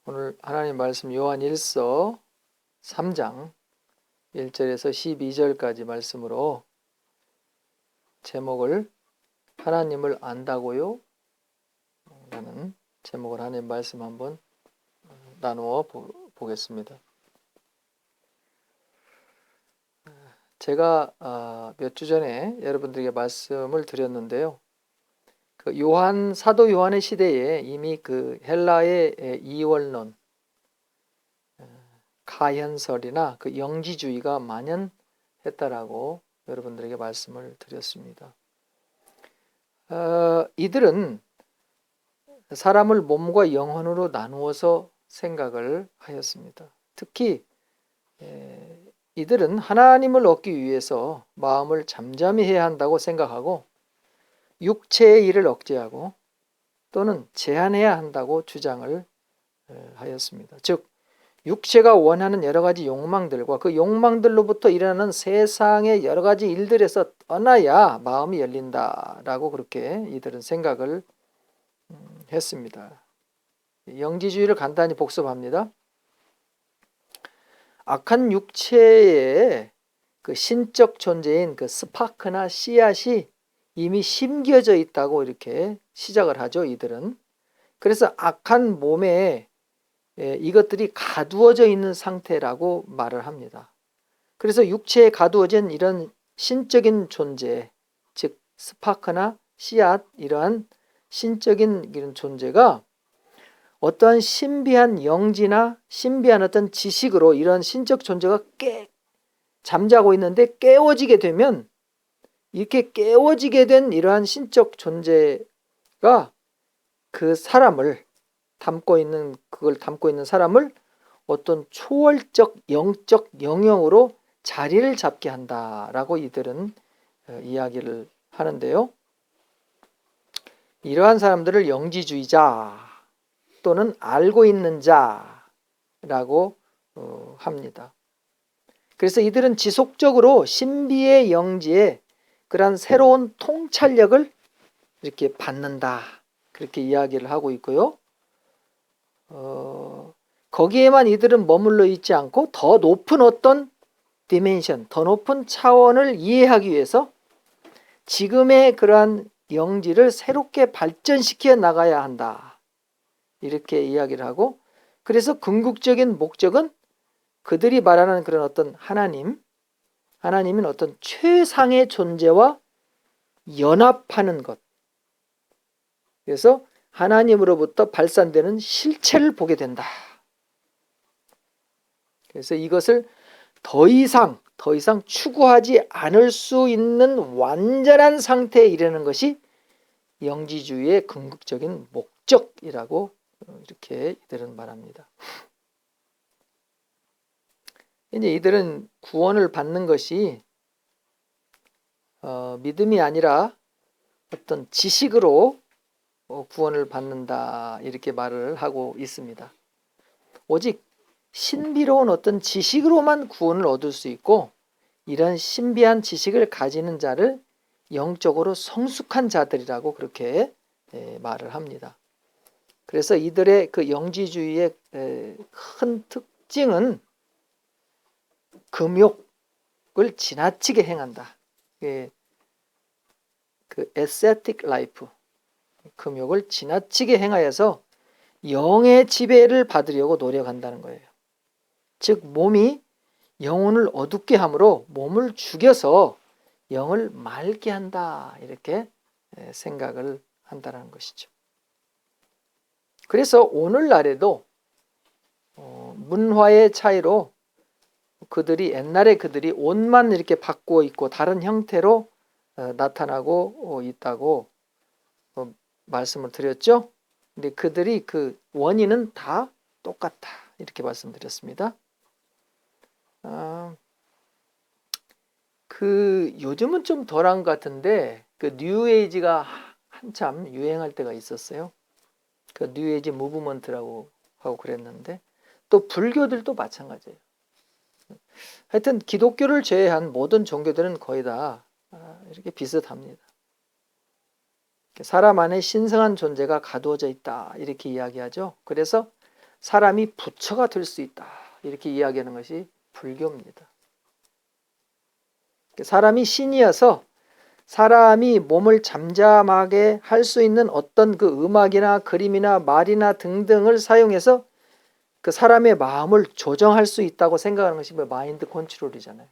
오늘 하나님 말씀 요한 1서 3장 1절에서 12절까지 말씀으로 제목을 하나님을 안다고요? 라는 제목을 하나님 말씀 한번 나누어 보겠습니다. 제가 몇 주 전에 여러분들에게 말씀을 드렸는데요. 사도 요한의 시대에 이미 그 헬라의 이원론, 가현설이나 그 영지주의가 만연했다라고 여러분들에게 말씀을 드렸습니다. 이들은 사람을 몸과 영혼으로 나누어서 생각을 하였습니다. 특히 이들은 하나님을 얻기 위해서 마음을 잠잠히 해야 한다고 생각하고 육체의 일을 억제하고 또는 제한해야 한다고 주장을 하였습니다. 즉 육체가 원하는 여러 가지 욕망들과 그 욕망들로부터 일어나는 세상의 여러 가지 일들에서 떠나야 마음이 열린다라고 그렇게 이들은 생각을 했습니다. 영지주의를 간단히 복습합니다. 악한 육체의 그 신적 존재인 그 스파크나 씨앗이 이미 심겨져 있다고 이렇게 시작을 하죠. 이들은. 그래서 악한 몸에 이것들이 가두어져 있는 상태라고 말을 합니다. 그래서 육체에 가두어진 이런 신적인 존재, 즉 스파크나 씨앗, 이러한 신적인 이런 존재가 어떠한 신비한 영지나 신비한 어떤 지식으로 이런 신적 존재가 잠자고 있는데 깨워지게 되면 이렇게 깨워지게 된 이러한 신적 존재가 그 사람을 그걸 담고 있는 사람을 어떤 초월적 영적 영역으로 자리를 잡게 한다라고 이들은 이야기를 하는데요. 이러한 사람들을 영지주의자 또는 알고 있는 자라고 합니다. 그래서 이들은 지속적으로 신비의 영지에 그러한 새로운 통찰력을 이렇게 받는다, 그렇게 이야기를 하고 있고요. 거기에만 이들은 머물러 있지 않고 더 높은 어떤 디멘션, 더 높은 차원을 이해하기 위해서 지금의 그러한 영지를 새롭게 발전시켜 나가야 한다, 이렇게 이야기를 하고, 그래서 궁극적인 목적은 그들이 말하는 그런 어떤 하나님은 어떤 최상의 존재와 연합하는 것, 그래서 하나님으로부터 발산되는 실체를 보게 된다. 그래서 이것을 더 이상 추구하지 않을 수 있는 완전한 상태에 이르는 것이 영지주의의 궁극적인 목적이라고 이렇게 이들은 말합니다. 이제 이들은 구원을 받는 것이 믿음이 아니라 어떤 지식으로 구원을 받는다, 이렇게 말을 하고 있습니다. 오직 신비로운 어떤 지식으로만 구원을 얻을 수 있고, 이런 신비한 지식을 가지는 자를 영적으로 성숙한 자들이라고 그렇게 말을 합니다. 그래서 이들의 그 영지주의의 큰 특징은 금욕을 지나치게 행한다. 그 에스테틱 라이프, 금욕을 지나치게 행하여서 영의 지배를 받으려고 노력한다는 거예요. 즉 몸이 영혼을 어둡게 함으로 몸을 죽여서 영을 맑게 한다, 이렇게 생각을 한다는 것이죠. 그래서 오늘날에도 문화의 차이로 옛날에 그들이 옷만 이렇게 바꾸어 입고 다른 형태로 나타나고 있다고 말씀을 드렸죠. 근데 그들이 그 원인은 다 똑같다, 이렇게 말씀드렸습니다. 요즘은 좀 덜한 것 같은데 그 뉴에이지가 한참 유행할 때가 있었어요. 그 뉴에이지 무브먼트라고 하고 그랬는데, 또 불교들도 마찬가지예요. 하여튼 기독교를 제외한 모든 종교들은 거의 다 이렇게 비슷합니다. 사람 안에 신성한 존재가 가두어져 있다, 이렇게 이야기하죠. 그래서 사람이 부처가 될 수 있다. 이렇게 이야기하는 것이 불교입니다. 사람이 신이어서 사람이 몸을 잠잠하게 할 수 있는 어떤 그 음악이나 그림이나 말이나 등등을 사용해서 그 사람의 마음을 조정할 수 있다고 생각하는 것이 마인드 컨트롤이잖아요.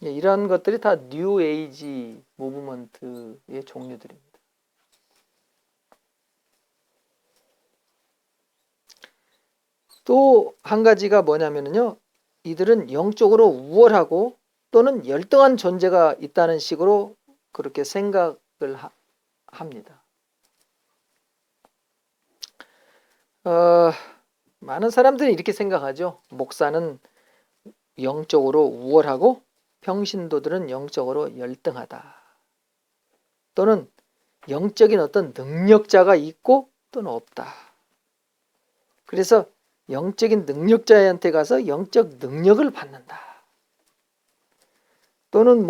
이런 것들이 다 뉴 에이지 무브먼트의 종류들입니다. 또 한 가지가 뭐냐면요, 이들은 영적으로 우월하고 또는 열등한 존재가 있다는 식으로 그렇게 생각을 합니다. 많은 사람들이 이렇게 생각하죠. 목사는 영적으로 우월하고 평신도들은 영적으로 열등하다. 또는 영적인 어떤 능력자가 있고 또는 없다. 그래서 영적인 능력자한테 가서 영적 능력을 받는다. 또는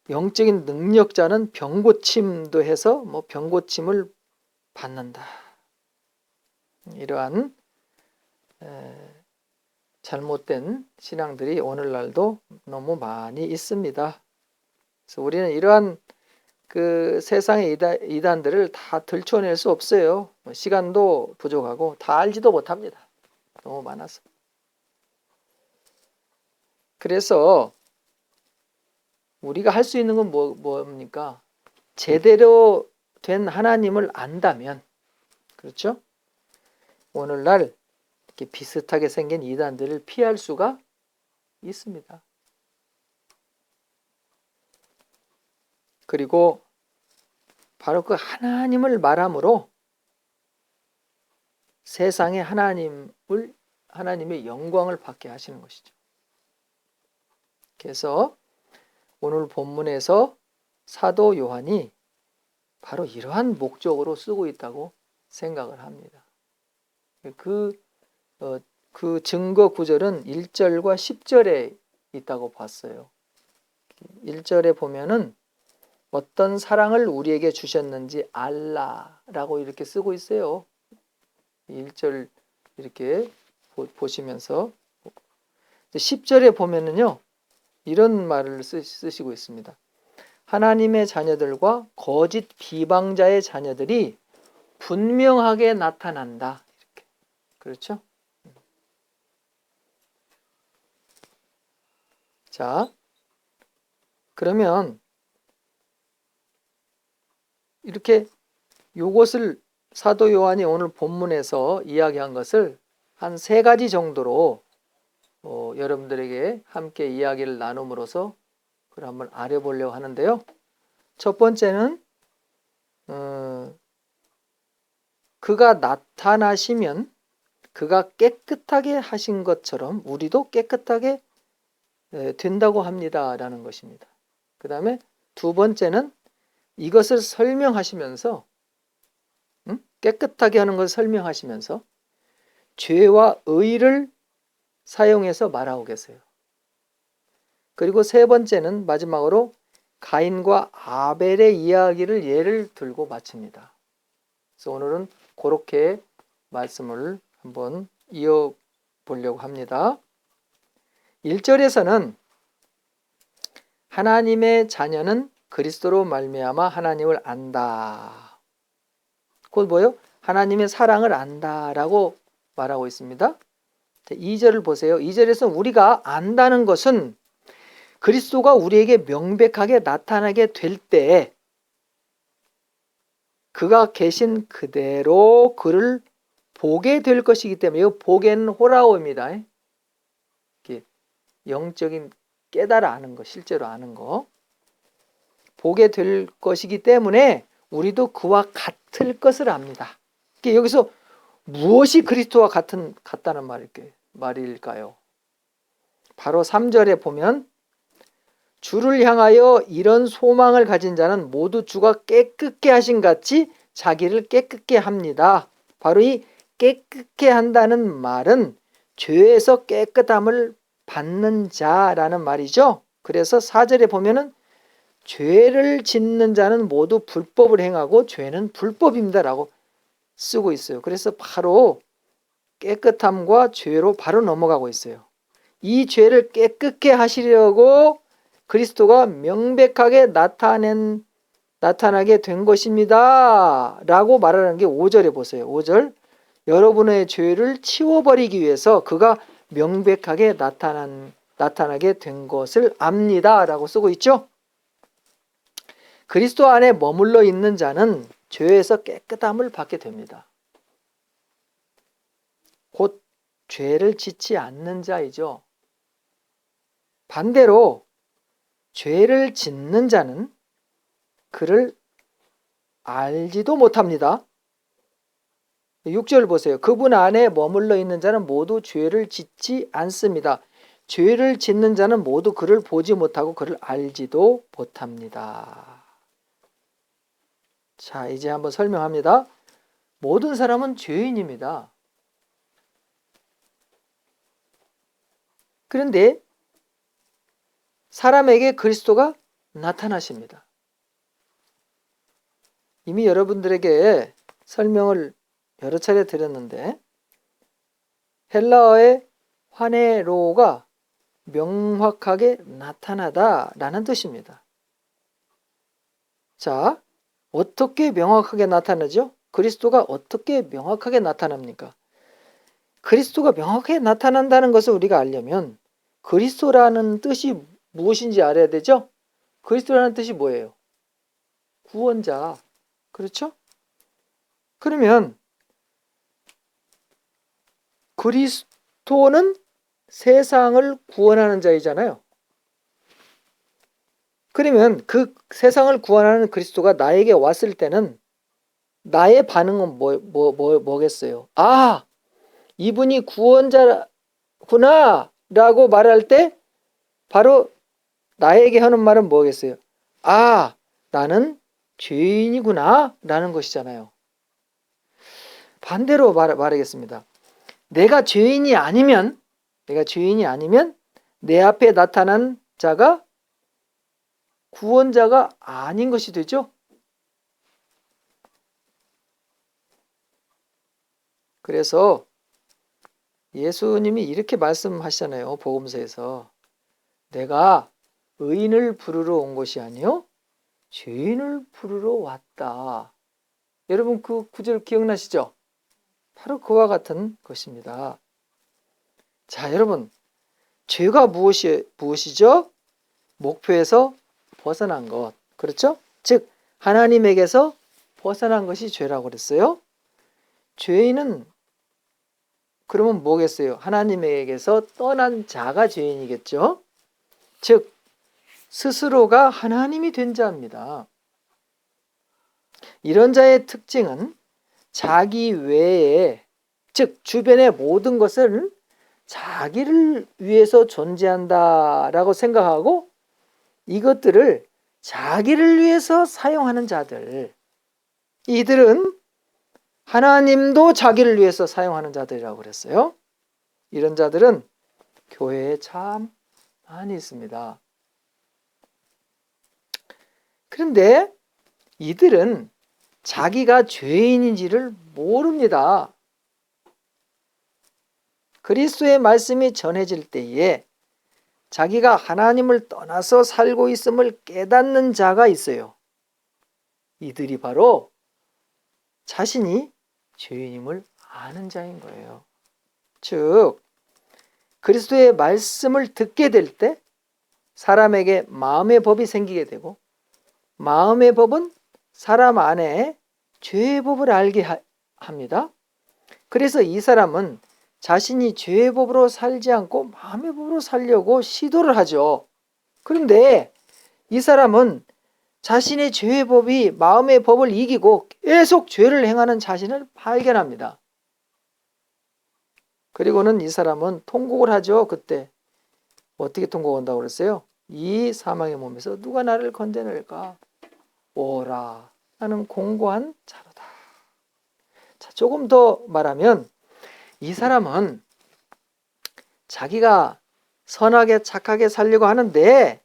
영적인 능력자는 병고침도 해서 병고침을 받는다. 이러한 잘못된 신앙들이 오늘날도 너무 많이 있습니다. 그래서 우리는 이러한 그 세상의 이단들을 다 들춰낼 수 없어요. 시간도 부족하고 다 알지도 못합니다. 너무 많아서. 그래서 우리가 할 수 있는 건 뭡니까? 제대로 된 하나님을 안다면, 그렇죠? 오늘날 이렇게 비슷하게 생긴 이단들을 피할 수가 있습니다. 그리고 바로 그 하나님을 말함으로 세상에 하나님의 영광을 받게 하시는 것이죠. 그래서 오늘 본문에서 사도 요한이 바로 이러한 목적으로 쓰고 있다고 생각을 합니다. 그 증거 구절은 1절과 10절에 있다고 봤어요. 1절에 보면은 어떤 사랑을 우리에게 주셨는지 알라라고 이렇게 쓰고 있어요. 1절 이렇게 보시면서 10절에 보면은요, 이런 말을 쓰시고 있습니다. 하나님의 자녀들과 거짓 비방자의 자녀들이 분명하게 나타난다. 이렇게. 그렇죠? 자, 그러면 이렇게 요것을 사도 요한이 오늘 본문에서 이야기한 것을 한 3가지 정도로 여러분들에게 함께 이야기를 나눔으로써 그걸 한번 알아보려고 하는데요. 첫 번째는 그가 나타나시면 그가 깨끗하게 하신 것처럼 우리도 깨끗하게 된다고 합니다라는 것입니다. 그 다음에 두 번째는 이것을 설명하시면서 깨끗하게 하는 것을 설명하시면서 죄와 의를 사용해서 말하고 계세요. 그리고 세 번째는 마지막으로 가인과 아벨의 이야기를 예를 들고 마칩니다. 그래서 오늘은 그렇게 말씀을 한번 이어보려고 합니다. 1절에서는 하나님의 자녀는 그리스도로 말미암아 하나님을 안다. 곧 뭐예요? 하나님의 사랑을 안다라고 말하고 있습니다. 2절을 보세요. 2절에서 우리가 안다는 것은 그리스도가 우리에게 명백하게 나타나게 될 때 그가 계신 그대로 그를 보게 될 것이기 때문에 이 보게는 호라오입니다. 영적인 깨달아 아는 거, 실제로 아는 거. 보게 될 것이기 때문에 우리도 그와 같을 것을 압니다. 여기서 무엇이 그리스도와 같다는 말일까요? 바로 3절에 보면 주를 향하여 이런 소망을 가진 자는 모두 주가 깨끗게 하신 같이 자기를 깨끗게 합니다. 바로 이 깨끗게 한다는 말은 죄에서 깨끗함을 받는 자라는 말이죠. 그래서 4절에 보면은 죄를 짓는 자는 모두 불법을 행하고 죄는 불법입니다라고 쓰고 있어요. 그래서 바로 깨끗함과 죄로 바로 넘어가고 있어요. 이 죄를 깨끗게 하시려고 그리스도가 명백하게 나타나게 된 것입니다 라고 말하는 게 5절에 보세요. 5절, 여러분의 죄를 치워버리기 위해서 그가 명백하게 나타나게 된 것을 압니다 라고 쓰고 있죠. 그리스도 안에 머물러 있는 자는 죄에서 깨끗함을 받게 됩니다. 곧 죄를 짓지 않는 자이죠. 반대로 죄를 짓는 자는 그를 알지도 못합니다. 6절 보세요. 그분 안에 머물러 있는 자는 모두 죄를 짓지 않습니다. 죄를 짓는 자는 모두 그를 보지 못하고 그를 알지도 못합니다. 자, 이제 한번 설명합니다. 모든 사람은 죄인입니다. 그런데 사람에게 그리스도가 나타나십니다. 이미 여러분들에게 설명을 여러 차례 드렸는데 헬라어의 화네로가 명확하게 나타나다라는 뜻입니다. 자, 어떻게 명확하게 나타나죠? 그리스도가 어떻게 명확하게 나타납니까? 그리스도가 명확하게 나타난다는 것을 우리가 알려면 그리스도라는 뜻이 무엇인지 알아야 되죠? 그리스도라는 뜻이 뭐예요? 구원자. 그렇죠? 그러면 그리스도는 세상을 구원하는 자이잖아요. 그러면 그 세상을 구원하는 그리스도가 나에게 왔을 때는 나의 반응은 뭐겠어요? 아, 이분이 구원자구나 라고 말할 때 바로 나에게 하는 말은 뭐겠어요? 아, 나는 죄인이구나 라는 것이잖아요. 반대로 말하겠습니다. 내가 죄인이 아니면 내 앞에 나타난 자가 구원자가 아닌 것이 되죠. 그래서 예수님이 이렇게 말씀하시잖아요. 복음서에서 내가 의인을 부르러 온 것이 아니요 죄인을 부르러 왔다. 여러분 그 구절 기억나시죠? 바로 그와 같은 것입니다. 자, 여러분 죄가 무엇이죠? 목표에서 벗어난 것. 그렇죠? 즉 하나님에게서 벗어난 것이 죄라고 그랬어요. 죄인은 그러면 뭐겠어요? 하나님에게서 떠난 자가 죄인이겠죠? 즉 스스로가 하나님이 된 자입니다. 이런 자의 특징은 자기 외에, 즉 주변의 모든 것을 자기를 위해서 존재한다라고 생각하고 이것들을 자기를 위해서 사용하는 자들, 이들은 하나님도 자기를 위해서 사용하는 자들이라고 그랬어요. 이런 자들은 교회에 참 많이 있습니다. 그런데 이들은 자기가 죄인인지를 모릅니다. 그리스도의 말씀이 전해질 때에 자기가 하나님을 떠나서 살고 있음을 깨닫는 자가 있어요. 이들이 바로 자신이 죄인임을 아는 자인 거예요. 즉 그리스도의 말씀을 듣게 될 때 사람에게 마음의 법이 생기게 되고 마음의 법은 사람 안에 죄의 법을 알게 합니다. 그래서 이 사람은 자신이 죄의 법으로 살지 않고 마음의 법으로 살려고 시도를 하죠. 그런데 이 사람은 자신의 죄의 법이 마음의 법을 이기고 계속 죄를 행하는 자신을 발견합니다. 그리고는 이 사람은 통곡을 하죠. 그때 어떻게 통곡한다고 그랬어요? 이 사망의 몸에서 누가 나를 건져낼까? 오라, 나는 공고한 자로다. 자, 조금 더 말하면 이 사람은 자기가 선하게 착하게 살려고 하는데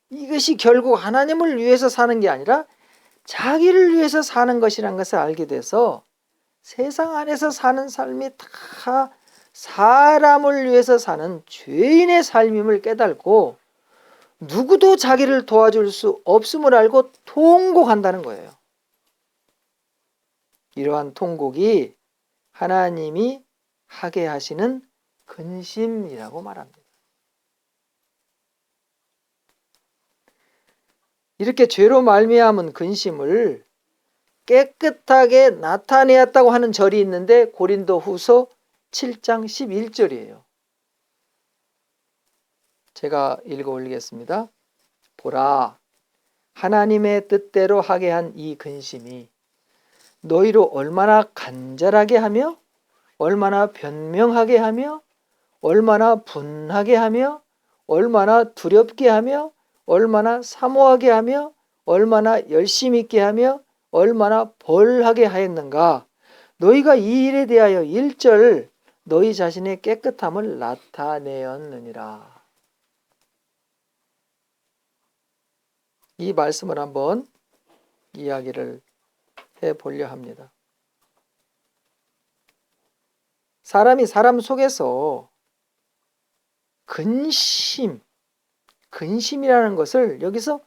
이것이 결국 하나님을 위해서 사는 게 아니라 자기를 위해서 사는 것이라는 것을 알게 돼서 세상 안에서 사는 삶이 다 사람을 위해서 사는 죄인의 삶임을 깨닫고 누구도 자기를 도와줄 수 없음을 알고 통곡한다는 거예요. 이러한 통곡이 하나님이 하게 하시는 근심이라고 말합니다. 이렇게 죄로 말미암은 근심을 깨끗하게 나타내었다고 하는 절이 있는데 고린도후서 7장 11절이에요. 제가 읽어 올리겠습니다. 보라, 하나님의 뜻대로 하게 한 이 근심이 너희로 얼마나 간절하게 하며 얼마나 변명하게 하며 얼마나 분하게 하며 얼마나 두렵게 하며 얼마나 사모하게 하며 얼마나 열심 있게 하며 얼마나 벌하게 하였는가. 너희가 이 일에 대하여 1절 너희 자신의 깨끗함을 나타내었느니라. 이 말씀을 한번 이야기를 해보려 합니다. 사람이 사람 속에서 근심이라는 것을 여기서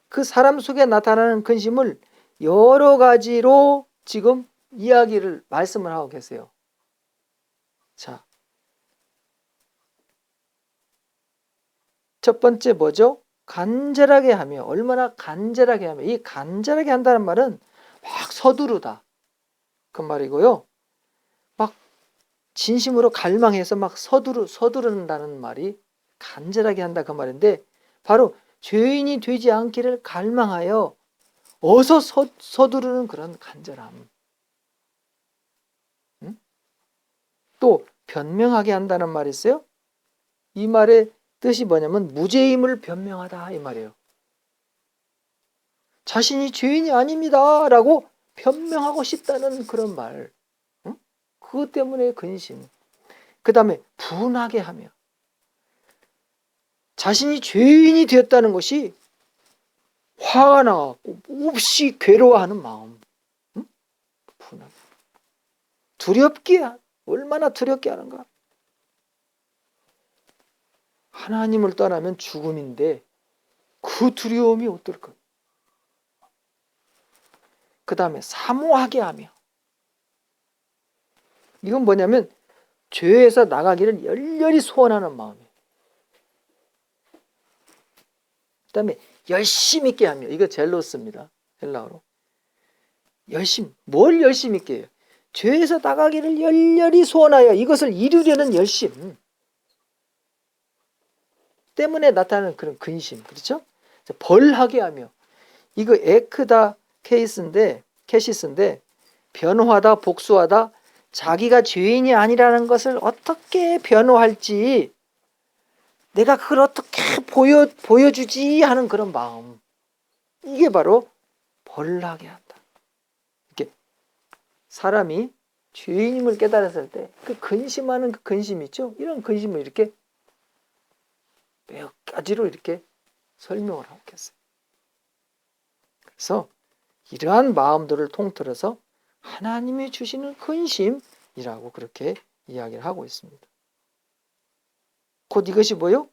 그 사람 속에 나타나는 근심을 여러 가지로 지금 말씀을 하고 계세요. 자, 첫 번째 뭐죠? 간절하게 하며, 얼마나 간절하게 하며, 이 간절하게 한다는 말은 막 서두르다 그 말이고요. 막 진심으로 갈망해서 막 서두른다는 말이 간절하게 한다 그 말인데, 바로 죄인이 되지 않기를 갈망하여 어서 서두르는 그런 간절함. 또 변명하게 한다는 말이 있어요. 이 말의 뜻이 뭐냐면 무죄임을 변명하다 이 말이에요. 자신이 죄인이 아닙니다 라고 변명하고 싶다는 그런 말. 그것 때문에 근심. 그 다음에 분하게 하며, 자신이 죄인이 되었다는 것이 화가 나고 몹시 괴로워하는 마음. 분하게. 얼마나 두렵게 하는가. 하나님을 떠나면 죽음인데 그 두려움이 어떨까. 그 다음에 사모하게 하며, 이건 뭐냐면 죄에서 나가기를 열렬히 소원하는 마음이에요. 그 다음에 열심 있게 하며, 이거 젤로스입니다. 헬라어로. 뭘 열심 있게 해요? 죄에서 나가기를 열렬히 소원하여 이것을 이루려는 열심 때문에 나타나는 그런 근심, 그렇죠? 벌하게 하며, 이거 에크다 캐시스인데 변호하다, 복수하다, 자기가 죄인이 아니라는 것을 어떻게 변호할지, 내가 그걸 어떻게 보여주지 하는 그런 마음, 이게 바로 벌하게 한다. 이렇게 사람이 죄인임을 깨달았을 때 그 근심하는 그 근심 있죠? 이런 근심을 이렇게 몇 가지로 이렇게 설명을 하고 계세요. 그래서 이러한 마음들을 통틀어서 하나님이 주시는 근심이라고 그렇게 이야기를 하고 있습니다. 곧 이것이 뭐요?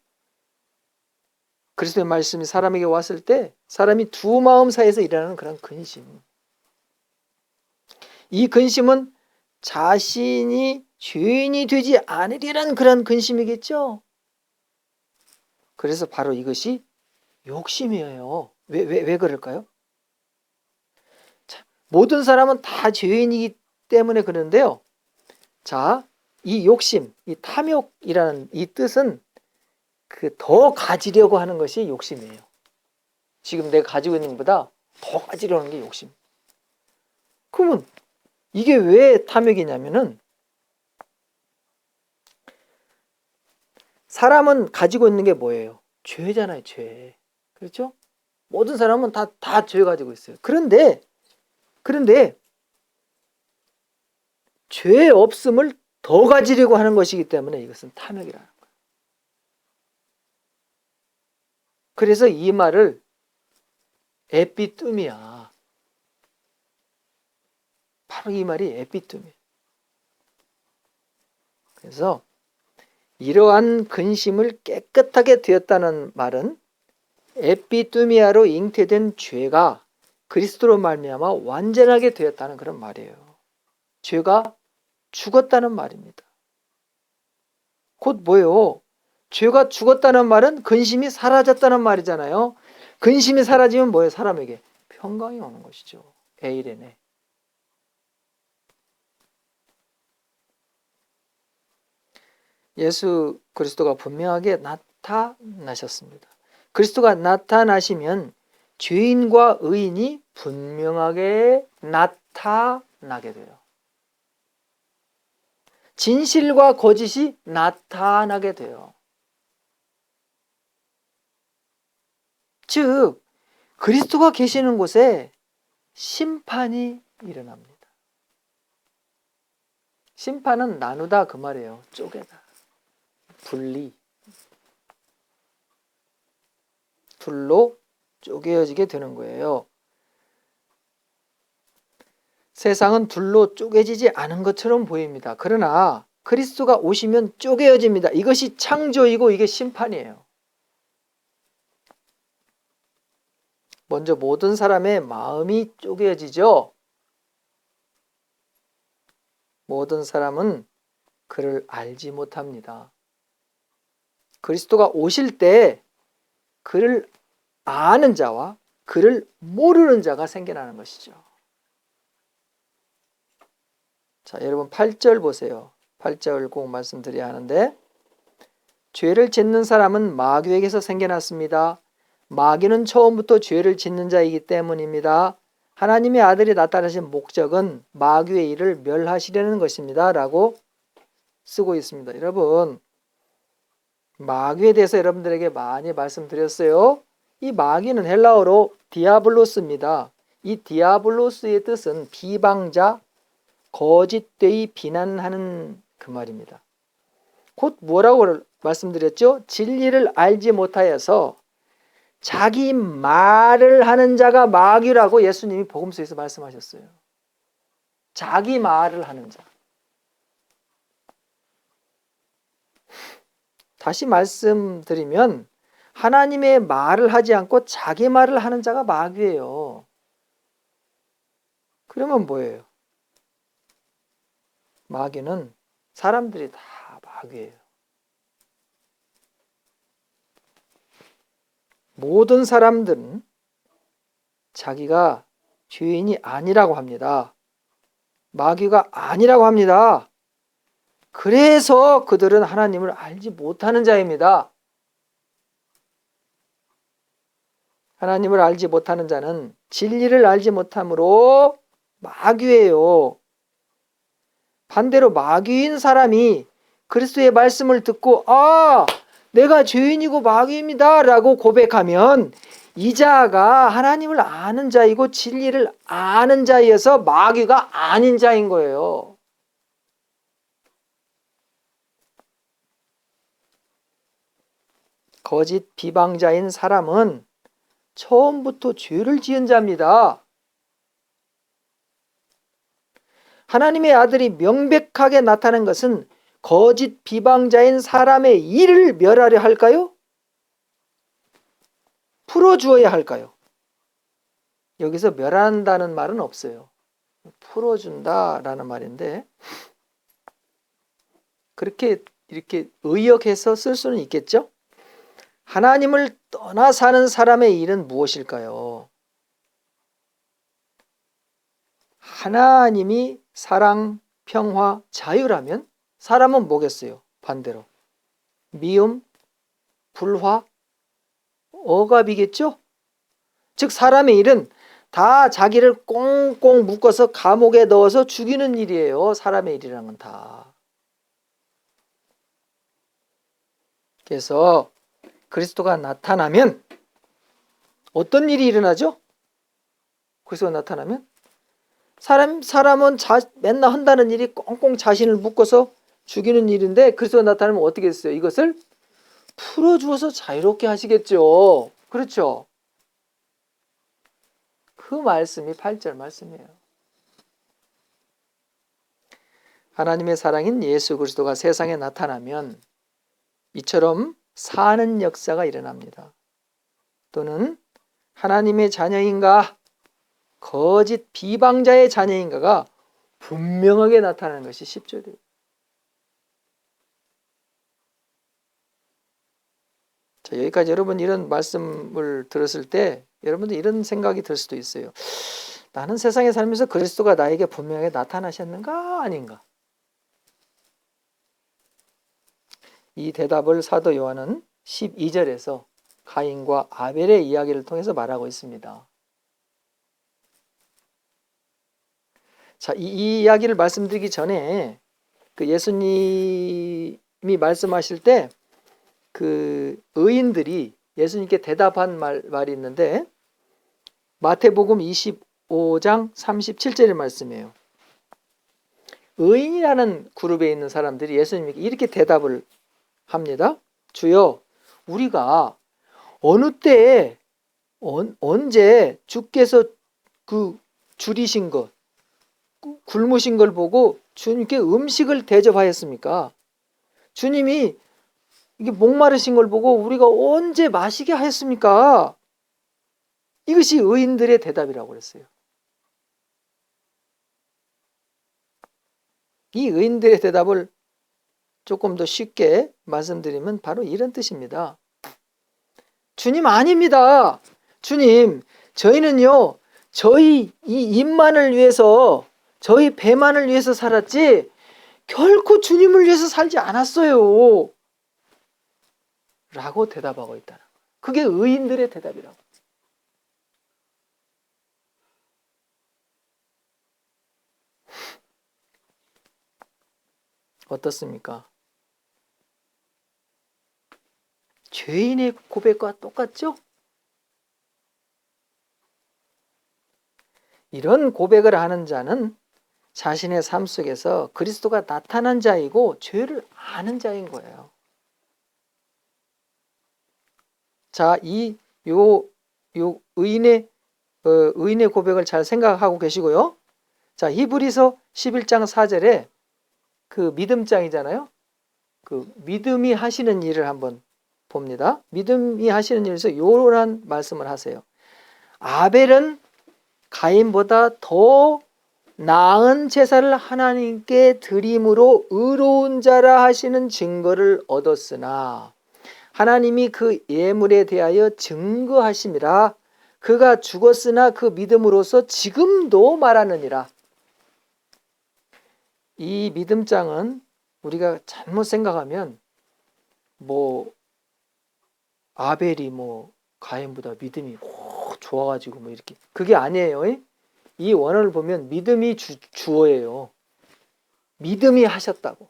그리스도의 말씀이 사람에게 왔을 때 사람이 두 마음 사이에서 일어나는 그런 근심. 이 근심은 자신이 죄인이 되지 않으리라는 그런 근심이겠죠. 그래서 바로 이것이 욕심이에요. 왜 그럴까요? 자, 모든 사람은 다 죄인이기 때문에 그런데요. 자, 이 욕심, 이 탐욕이라는 이 뜻은 그 더 가지려고 하는 것이 욕심이에요. 지금 내가 가지고 있는 것보다 더 가지려는 게 욕심. 그러면 이게 왜 탐욕이냐면은, 사람은 가지고 있는 게 뭐예요? 죄잖아요, 죄. 그렇죠? 모든 사람은 다 죄 가지고 있어요. 그런데 죄 없음을 더 가지려고 하는 것이기 때문에 이것은 탐욕이라는 거예요. 그래서 이 말을 에피뚜미아, 바로 이 말이 에피툼이에요. 그래서 이러한 근심을 깨끗하게 되었다는 말은 에피투미아로 잉태된 죄가 그리스도로 말미암아 완전하게 되었다는 그런 말이에요. 죄가 죽었다는 말입니다. 곧 뭐예요? 죄가 죽었다는 말은 근심이 사라졌다는 말이잖아요. 근심이 사라지면 뭐예요? 사람에게 평강이 오는 것이죠. 에이레네. 예수 그리스도가 분명하게 나타나셨습니다. 그리스도가 나타나시면 죄인과 의인이 분명하게 나타나게 돼요. 진실과 거짓이 나타나게 돼요. 즉 그리스도가 계시는 곳에 심판이 일어납니다. 심판은 나누다 그 말이에요. 쪼개다. 분리. 둘로 쪼개어지게 되는 거예요. 세상은 둘로 쪼개지지 않은 것처럼 보입니다. 그러나 그리스도가 오시면 쪼개어집니다. 이것이 창조이고 이게 심판이에요. 먼저 모든 사람의 마음이 쪼개어지죠. 모든 사람은 그를 알지 못합니다. 그리스도가 오실 때 그를 아는 자와 그를 모르는 자가 생겨나는 것이죠. 자, 여러분 8절 보세요. 8절 꼭 말씀드려야 하는데, 죄를 짓는 사람은 마귀에게서 생겨났습니다. 마귀는 처음부터 죄를 짓는 자이기 때문입니다. 하나님의 아들이 나타나신 목적은 마귀의 일을 멸하시려는 것입니다. 라고 쓰고 있습니다. 여러분, 마귀에 대해서 여러분들에게 많이 말씀드렸어요. 이 마귀는 헬라어로 디아블로스입니다. 이 디아블로스의 뜻은 비방자, 거짓되이 비난하는 그 말입니다. 곧 뭐라고 말씀드렸죠? 진리를 알지 못하여서 자기 말을 하는 자가 마귀라고 예수님이 복음서에서 말씀하셨어요. 자기 말을 하는 자. 다시 말씀드리면 하나님의 말을 하지 않고 자기 말을 하는 자가 마귀예요. 그러면 뭐예요? 마귀는 사람들이 다 마귀예요. 모든 사람들은 자기가 죄인이 아니라고 합니다. 마귀가 아니라고 합니다. 그래서 그들은 하나님을 알지 못하는 자입니다. 하나님을 알지 못하는 자는 진리를 알지 못함으로 마귀예요. 반대로 마귀인 사람이 그리스도의 말씀을 듣고 내가 죄인이고 마귀입니다 라고 고백하면 이 자가 하나님을 아는 자이고 진리를 아는 자이어서 마귀가 아닌 자인 거예요. 거짓 비방자인 사람은 처음부터 죄를 지은 자입니다. 하나님의 아들이 명백하게 나타난 것은 거짓 비방자인 사람의 일을 멸하려 할까요? 풀어주어야 할까요? 여기서 멸한다는 말은 없어요. 풀어준다라는 말인데, 그렇게 이렇게 의역해서 쓸 수는 있겠죠? 하나님을 떠나 사는 사람의 일은 무엇일까요? 하나님이 사랑, 평화, 자유라면 사람은 뭐겠어요? 반대로 미움, 불화, 억압이겠죠? 즉 사람의 일은 다 자기를 꽁꽁 묶어서 감옥에 넣어서 죽이는 일이에요. 사람의 일이라는 건 다. 그래서 그리스도가 나타나면 어떤 일이 일어나죠? 그리스도가 나타나면 사람은 맨날 한다는 일이 꽁꽁 자신을 묶어서 죽이는 일인데 그리스도가 나타나면 어떻게 했어요? 이것을 풀어주어서 자유롭게 하시겠죠. 그렇죠? 그 말씀이 8절 말씀이에요. 하나님의 사랑인 예수 그리스도가 세상에 나타나면 이처럼 사는 역사가 일어납니다. 또는 하나님의 자녀인가 거짓 비방자의 자녀인가가 분명하게 나타나는 것이 10절이에요. 자, 여기까지 여러분 이런 말씀을 들었을 때 여러분들 이런 생각이 들 수도 있어요. 나는 세상에 살면서 그리스도가 나에게 분명하게 나타나셨는가 아닌가? 이 대답을 사도 요한은 12절에서 가인과 아벨의 이야기를 통해서 말하고 있습니다. 자, 이 이야기를 말씀드리기 전에 그 예수님이 말씀하실 때 그 의인들이 예수님께 대답한 말이 있는데 마태복음 25장 37절의 말씀이에요. 의인이라는 그룹에 있는 사람들이 예수님에게 이렇게 대답을 합니다. 주여, 우리가 어느 때에 언제 주께서 그 줄이신 것, 굶으신 걸 보고 주님께 음식을 대접하였습니까? 주님이 이게 목마르신 걸 보고 우리가 언제 마시게 하였습니까? 이것이 의인들의 대답이라고 그랬어요. 이 의인들의 대답을 조금 더 쉽게 말씀드리면 바로 이런 뜻입니다. 주님 아닙니다. 주님, 저희는요, 저희 이 입만을 위해서, 저희 배만을 위해서 살았지 결코 주님을 위해서 살지 않았어요. 라고 대답하고 있다. 그게 의인들의 대답이라고. 어떻습니까? 죄인의 고백과 똑같죠? 이런 고백을 하는 자는 자신의 삶 속에서 그리스도가 나타난 자이고 죄를 아는 자인 거예요. 자, 요 의인의 고백을 잘 생각하고 계시고요. 자, 히브리서 11장 4절에 그 믿음장이잖아요. 그 믿음이 하시는 일을 한번 봅니다. 믿음이 하시는 일에서 요런 말씀을 하세요. 아벨은 가인보다 더 나은 제사를 하나님께 드림으로 의로운 자라 하시는 증거를 얻었으나 하나님이 그 예물에 대하여 증거하심이라. 그가 죽었으나 그 믿음으로서 지금도 말하느니라. 이 믿음장은 우리가 잘못 생각하면 아벨이 가인보다 믿음이 좋아가지고 이렇게, 그게 아니에요. 이 원어를 보면 믿음이 주어예요. 믿음이 하셨다고.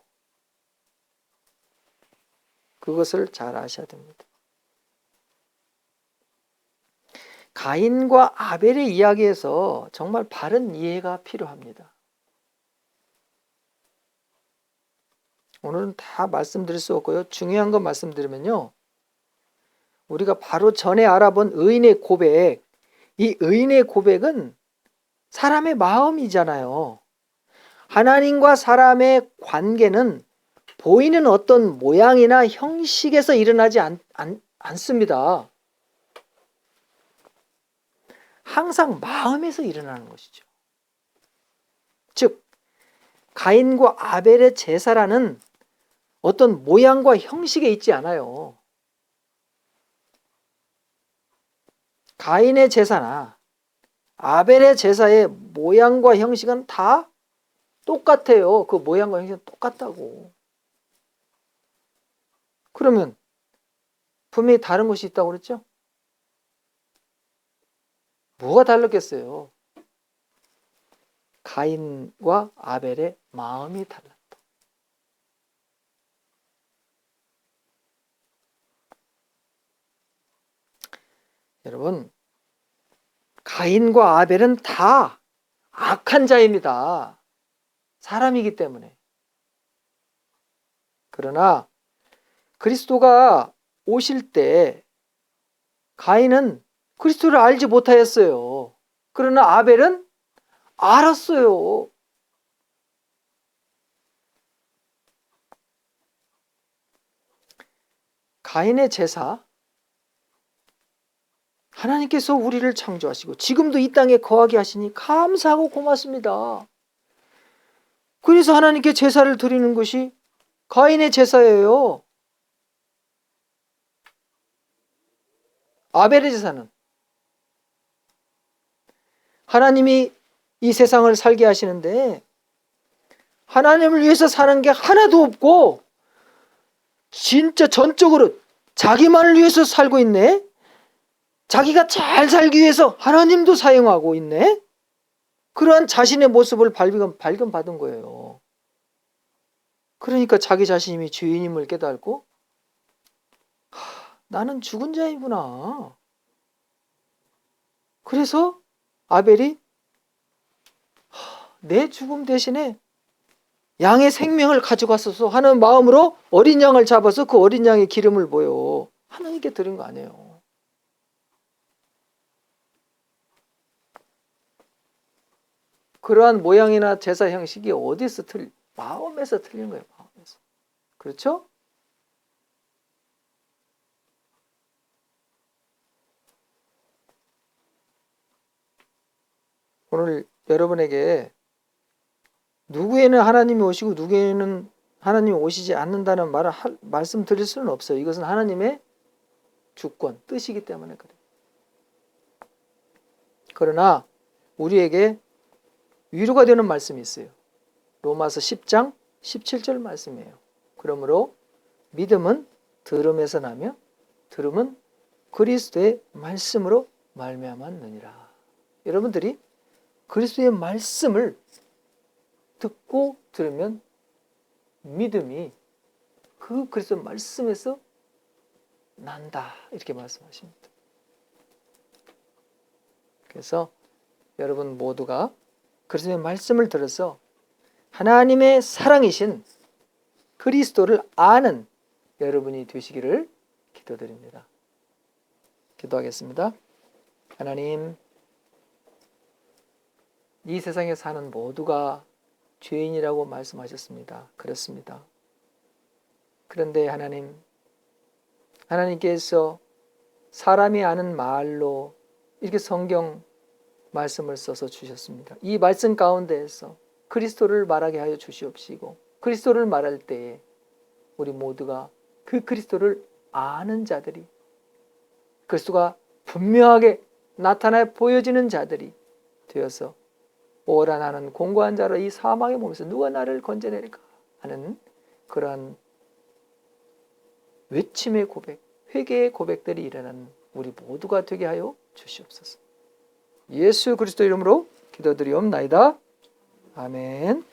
그것을 잘 아셔야 됩니다. 가인과 아벨의 이야기에서 정말 바른 이해가 필요합니다. 오늘은 다 말씀드릴 수 없고요. 중요한 것 말씀드리면요. 우리가 바로 전에 알아본 의인의 고백, 이 의인의 고백은 사람의 마음이잖아요. 하나님과 사람의 관계는 보이는 어떤 모양이나 형식에서 일어나지 않습니다. 항상 마음에서 일어나는 것이죠. 즉, 가인과 아벨의 제사라는 어떤 모양과 형식에 있지 않아요. 가인의 제사나 아벨의 제사의 모양과 형식은 다 똑같아요. 그 모양과 형식은 똑같다고. 그러면 분명히 다른 것이 있다고 그랬죠? 뭐가 달랐겠어요? 가인과 아벨의 마음이 달랐다. 여러분, 가인과 아벨은 다 악한 자입니다. 사람이기 때문에. 그러나 그리스도가 오실 때 가인은 그리스도를 알지 못하였어요. 그러나 아벨은 알았어요. 가인의 제사, 하나님께서 우리를 창조하시고 지금도 이 땅에 거하게 하시니 감사하고 고맙습니다. 그래서 하나님께 제사를 드리는 것이 가인의 제사예요. 아벨의 제사는 하나님이 이 세상을 살게 하시는데 하나님을 위해서 사는 게 하나도 없고 진짜 전적으로 자기만을 위해서 살고 있네. 자기가 잘 살기 위해서 하나님도 사용하고 있네. 그러한 자신의 모습을 발견받은 거예요. 그러니까 자기 자신이 죄인임을 깨닫고 나는 죽은 자이구나. 그래서 아벨이 내 죽음 대신에 양의 생명을 가져갔어서 하는 마음으로 어린 양을 잡아서 그 어린 양의 기름을 부어 하나님께 드린 거 아니에요. 그러한 모양이나 제사 형식이 어디서 마음에서 틀린 거예요. 마음에서. 그렇죠? 오늘 여러분에게 누구에는 하나님이 오시고 누구에는 하나님이 오시지 않는다는 말을 말씀드릴 수는 없어요. 이것은 하나님의 주권, 뜻이기 때문에 그래요. 그러나 우리에게 위로가 되는 말씀이 있어요. 로마서 10장 17절 말씀이에요. 그러므로 믿음은 들음에서 나며 들음은 그리스도의 말씀으로 말미암았느니라. 여러분들이 그리스도의 말씀을 듣고 들으면 믿음이 그 그리스도의 말씀에서 난다. 이렇게 말씀하십니다. 그래서 여러분 모두가 그리스도의 말씀을 들어서 하나님의 사랑이신 그리스도를 아는 여러분이 되시기를 기도드립니다. 기도하겠습니다. 하나님, 이 세상에 사는 모두가 죄인이라고 말씀하셨습니다. 그렇습니다. 그런데 하나님께서 사람이 아는 말로 이렇게 성경 말씀을 써서 주셨습니다. 이 말씀 가운데에서 그리스도를 말하게 하여 주시옵시고 그리스도를 말할 때에 우리 모두가 그 그리스도를 아는 자들이 그리스도가 분명하게 나타나 보여지는 자들이 되어서 오라 나는 공고한 자로 이 사망의 몸에서 누가 나를 건져내릴까 하는 그러한 외침의 고백, 회개의 고백들이 일어나는 우리 모두가 되게 하여 주시옵소서. 예수 그리스도 이름으로 기도드리옵나이다. 아멘.